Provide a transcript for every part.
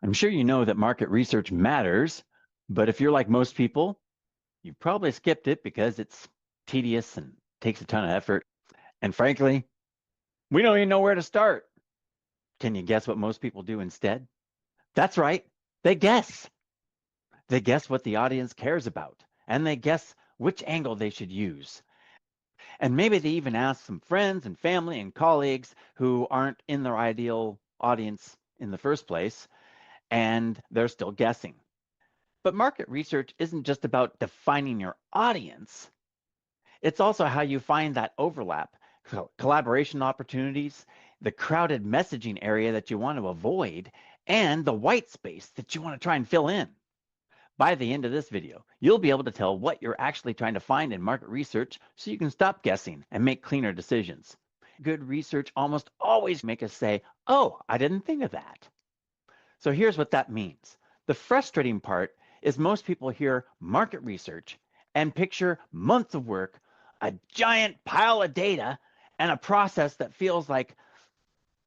I'm sure you know that market research matters, but if you're like most people, you probably skipped it because it's tedious and takes a ton of effort. And frankly, we don't even know where to start. Can you guess what most people do instead? That's right. They guess. They guess what the audience cares about, and they guess which angle they should use. And maybe they even ask some friends and family and colleagues who aren't in their ideal audience in the first place, and they're still guessing. But market research isn't just about defining your audience. It's also how you find that overlap, collaboration opportunities, the crowded messaging area that you want to avoid, and the white space that you want to try and fill in. By the end of this video, you'll be able to tell what you're actually trying to find in market research so you can stop guessing and make cleaner decisions. Good research almost always makes us say, oh, I didn't think of that. So here's what that means. The frustrating part is most people hear market research and picture months of work, a giant pile of data, and a process that feels like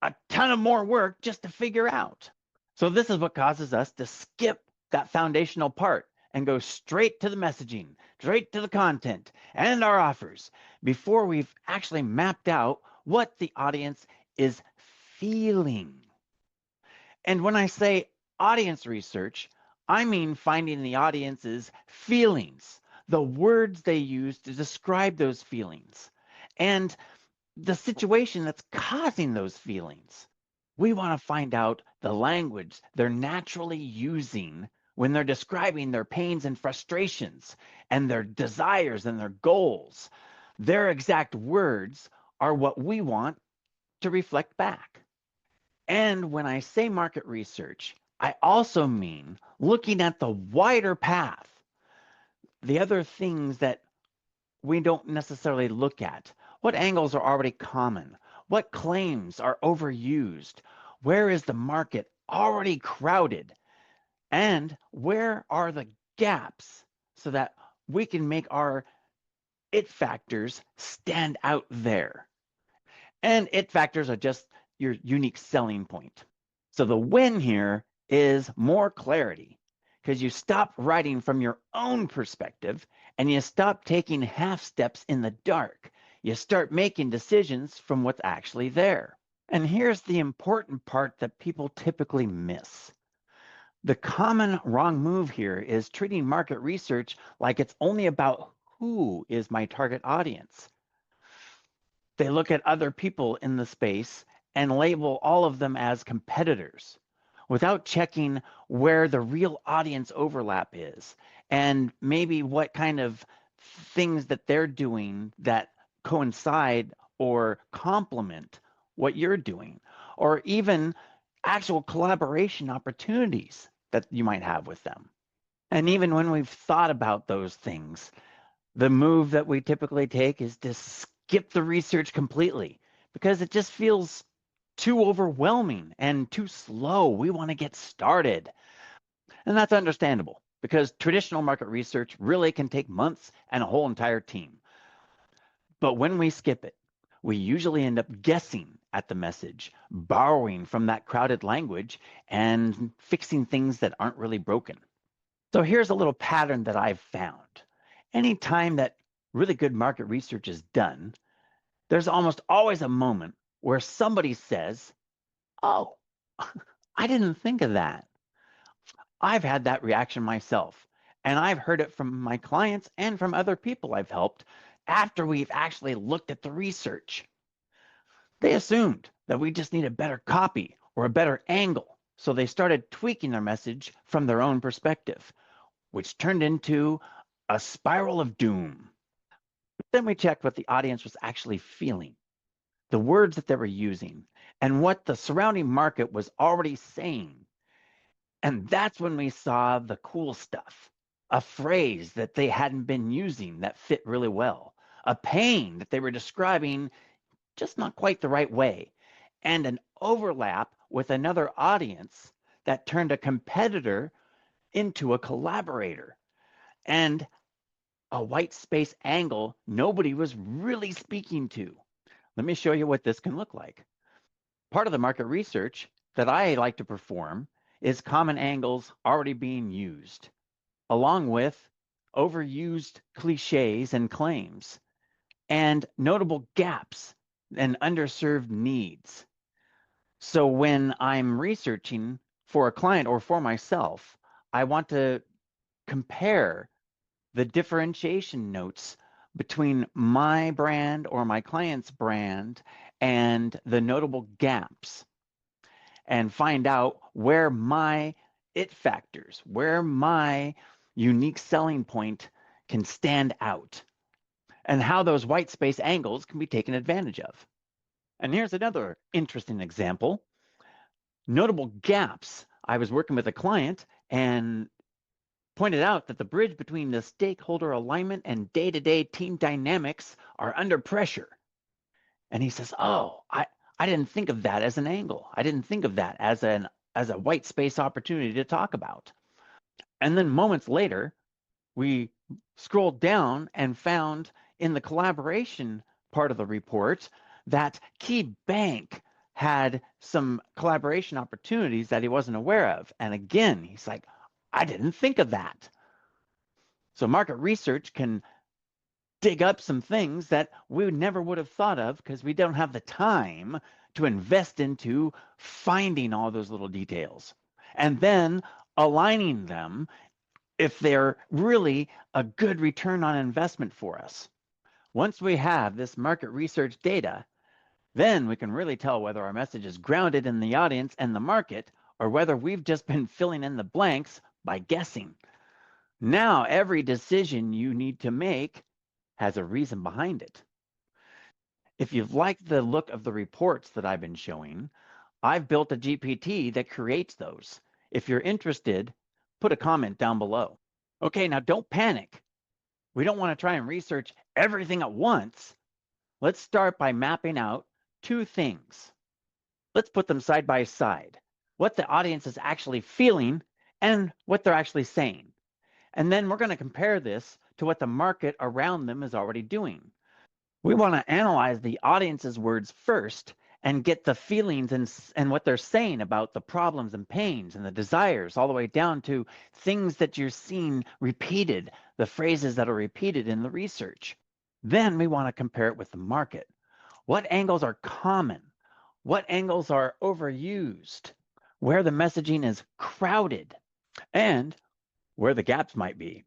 a ton of more work just to figure out. So this is what causes us to skip that foundational part and go straight to the messaging, straight to the content and our offers before we've actually mapped out what the audience is feeling. And when I say audience research, I mean finding the audience's feelings, the words they use to describe those feelings, and the situation that's causing those feelings. We want to find out the language they're naturally using when they're describing their pains and frustrations and their desires and their goals. Their exact words are what we want to reflect back. And when I say market research, I also mean looking at the wider path, the other things that we don't necessarily look at. What angles are already common? What claims are overused? Where is the market already crowded? And where are the gaps so that we can make our it factors stand out there? And it factors are just your unique selling point. So the win here is more clarity because you stop writing from your own perspective and you stop taking half steps in the dark. You start making decisions from what's actually there. And here's the important part that people typically miss. The common wrong move here is treating market research like it's only about who is my target audience. They look at other people in the space and label all of them as competitors without checking where the real audience overlap is and maybe what kind of things that they're doing that coincide or complement what you're doing, or even actual collaboration opportunities that you might have with them. And even when we've thought about those things, the move that we typically take is to skip the research completely because it just feels too overwhelming and too slow. We want to get started. And that's understandable because traditional market research really can take months and a whole entire team. But when we skip it, we usually end up guessing at the message, borrowing from that crowded language, and fixing things that aren't really broken. So here's a little pattern that I've found. Anytime that really good market research is done, there's almost always a moment where somebody says, oh, I didn't think of that. I've had that reaction myself, and I've heard it from my clients and from other people I've helped after we've actually looked at the research. They assumed that we just need a better copy or a better angle, so they started tweaking their message from their own perspective, which turned into a spiral of doom. But then we checked what the audience was actually feeling, the words that they were using, and what the surrounding market was already saying. And that's when we saw the cool stuff, a phrase that they hadn't been using that fit really well, a pain that they were describing just not quite the right way, and an overlap with another audience that turned a competitor into a collaborator, and a white space angle nobody was really speaking to. Let me show you what this can look like. Part of the market research that I like to perform is common angles already being used, along with overused cliches and claims, and notable gaps and underserved needs. So when I'm researching for a client or for myself, I want to compare the differentiation notes between my brand or my client's brand and the notable gaps and find out where my it factors, where my unique selling point can stand out, and how those white space angles can be taken advantage of. And here's another interesting example. Notable gaps. I was working with a client and pointed out that the bridge between the stakeholder alignment and day-to-day team dynamics are under pressure. And he says, "Oh, I didn't think of that as an angle. I didn't think of that as a white space opportunity to talk about." And then moments later, we scrolled down and found in the collaboration part of the report that Key Bank had some collaboration opportunities that he wasn't aware of. And again, he's like, "I didn't think of that." So market research can dig up some things that we never would have thought of because we don't have the time to invest into finding all those little details and then aligning them if they're really a good return on investment for us. Once we have this market research data, then we can really tell whether our message is grounded in the audience and the market or whether we've just been filling in the blanks by guessing. Now, every decision you need to make has a reason behind it. If you've liked the look of the reports that I've been showing, I've built a GPT that creates those. If you're interested, put a comment down below. Okay, now don't panic. We don't want to try and research everything at once. Let's start by mapping out two things. Let's put them side by side. What the audience is actually feeling and what they're actually saying. And then we're going to compare this to what the market around them is already doing. We want to analyze the audience's words first and get the feelings and what they're saying about the problems and pains and the desires, all the way down to things that you're seeing repeated, the phrases that are repeated in the research. Then we want to compare it with the market. What angles are common? What angles are overused? Where the messaging is crowded? And where the gaps might be.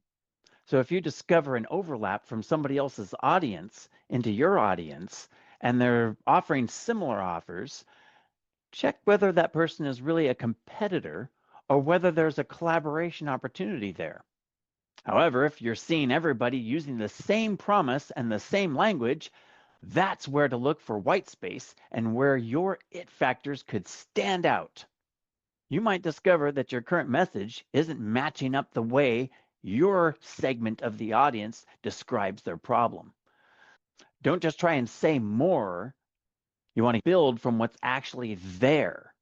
So if you discover an overlap from somebody else's audience into your audience, and they're offering similar offers, check whether that person is really a competitor or whether there's a collaboration opportunity there. However, if you're seeing everybody using the same promise and the same language, that's where to look for white space and where your it factors could stand out. You might discover that your current message isn't matching up the way your segment of the audience describes their problem. Don't just try and say more. You want to build from what's actually there.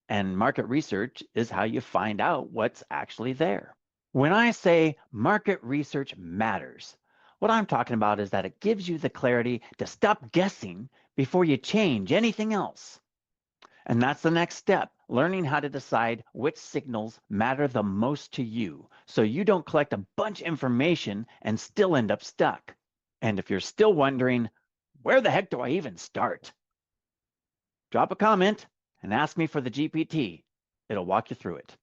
And market research is how you find out what's actually there. When I say market research matters, what I'm talking about is that it gives you the clarity to stop guessing before you change anything else. And that's the next step, learning how to decide which signals matter the most to you so you don't collect a bunch of information and still end up stuck. And if you're still wondering, where the heck do I even start? Drop a comment and ask me for the GPT. It'll walk you through it.